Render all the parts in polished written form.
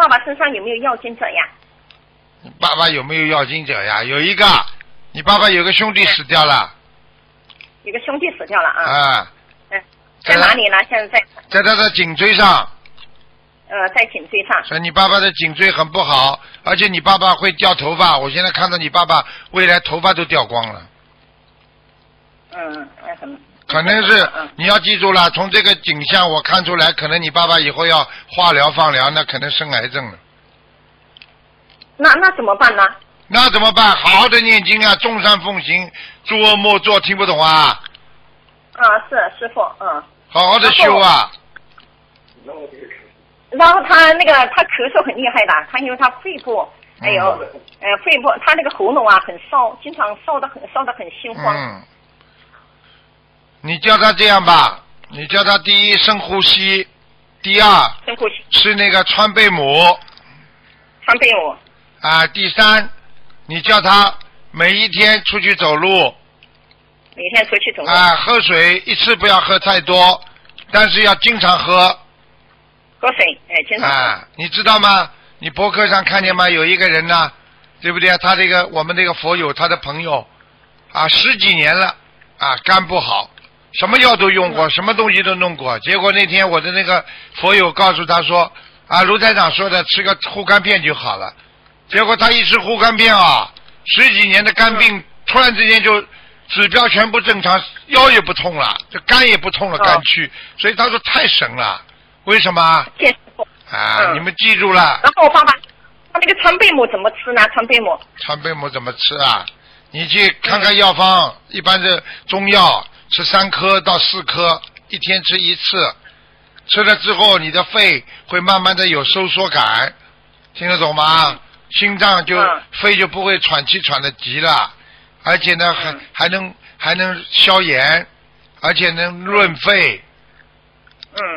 爸爸身上有没有要经者呀？你爸爸有没有要经者呀？有一个，你爸爸有个兄弟死掉了。有个兄弟死掉了啊。啊。在哪里呢？现在在他的颈椎上。在颈椎上。所以你爸爸的颈椎很不好，而且你爸爸会掉头发。我现在看到你爸爸未来头发都掉光了。可能是你要记住了，从这个景象我看出来，可能你爸爸以后要化疗放疗，那可能生癌症了。那怎么办呢？那怎么办？好好的念经啊，众善奉行，诸恶莫作，听不懂啊？是师父，好好的修啊。然后他咳嗽很厉害的，他因为他肺部还有肺部，他那个喉咙啊很烧，经常烧得很心慌。你叫他这样吧，你叫他第一深呼吸，第二深呼吸吃那个川贝母。川贝母。第三，你叫他每一天出去走路。每天出去走路。喝水一次不要喝太多，但是要经常喝。喝水，经常喝。你知道吗？你博客上看见吗？有一个人呢，对不对？他我们这个佛友，他的朋友10几年了肝不好，什么药都用过，什么东西都弄过，结果那天我的那个佛友告诉他说卢台长说的吃个护肝片就好了，结果他一吃护肝片10几年的肝病突然之间就指标全部正常，腰也不痛了，这肝也不痛了，肝区，所以他说太神了。为什么？你们记住了。然后爸爸，他那个川贝母怎么吃呢？川贝母怎么吃啊？你去看看药方，一般是中药，吃3颗到4颗，一天吃1次。吃了之后，你的肺会慢慢的有收缩感，听得懂吗？心脏肺就不会喘气喘得急了，而且呢还能消炎，而且能润肺。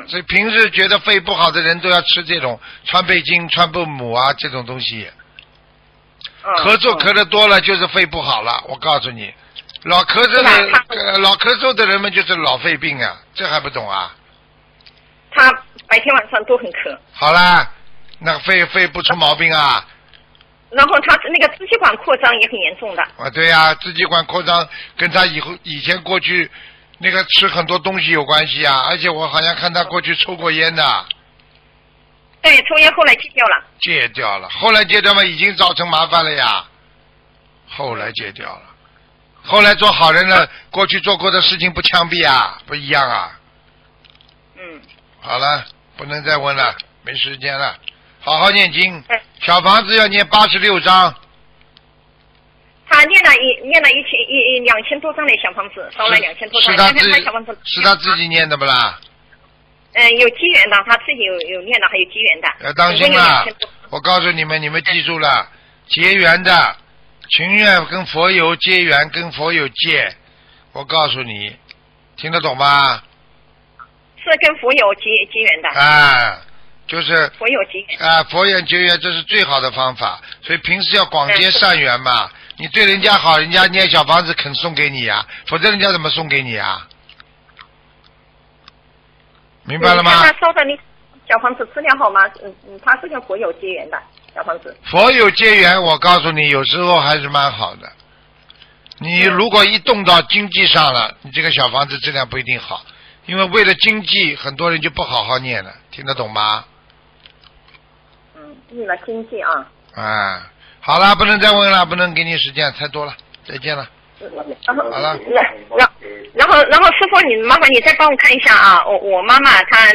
所以平时觉得肺不好的人都要吃这种川贝精、川贝母这种东西。咳嗽咳得多了就是肺不好了，我告诉你，老咳嗽的人们就是老肺病这还不懂啊？他白天晚上都很咳。好啦，那肺不出毛病啊。然后他那个支气管扩张也很严重的。对呀，支气管扩张跟他以前过去那个吃很多东西有关系而且我好像看他过去抽过烟的。对，抽烟后来戒掉了。戒掉了，后来戒掉嘛，已经造成麻烦了呀。后来戒掉了，后来做好人了，过去做过的事情不枪毙不一样好了，不能再问了，没时间了，好好念经。小房子要念86章。他念了2000多张的小房子，烧了2000多张。是他自己念的不啦？有机缘的，他自己有念的，还有机缘的。要当心了，我告诉你们记住了，结缘的，情愿跟佛友结缘，跟佛友借。我告诉你，听得懂吗？是跟佛友结缘的。就是佛友结缘。佛友结缘，这是最好的方法。所以平时要广结善缘嘛。你对人家好，人家念小房子肯送给你否则人家怎么送给你明白了吗？他烧的那小房子质量好吗？他是跟佛友结缘的小房子。佛友结缘，我告诉你，有时候还是蛮好的。你如果一动到经济上了，你这个小房子质量不一定好，因为为了经济，很多人就不好好念了，听得懂吗？为了经济好了，不能再问了，不能给你时间太多了，再见了。好了。然后师傅，你麻烦你再帮我看一下我妈妈她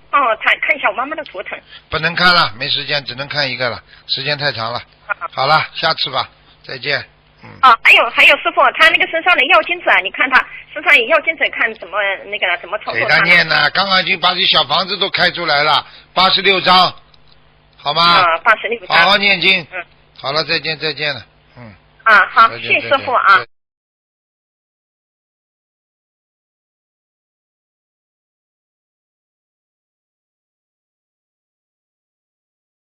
帮我看一下我妈妈的图腾。不能看了，没时间，只能看一个了，时间太长了。好了，下次吧，再见。还有师傅，他那个身上的药精子你看他身上有药精子，看怎么操作给他念呢？刚刚已经把这小房子都开出来了，86章。好吗？86章。好好念经。好了，再见了。好，谢谢师傅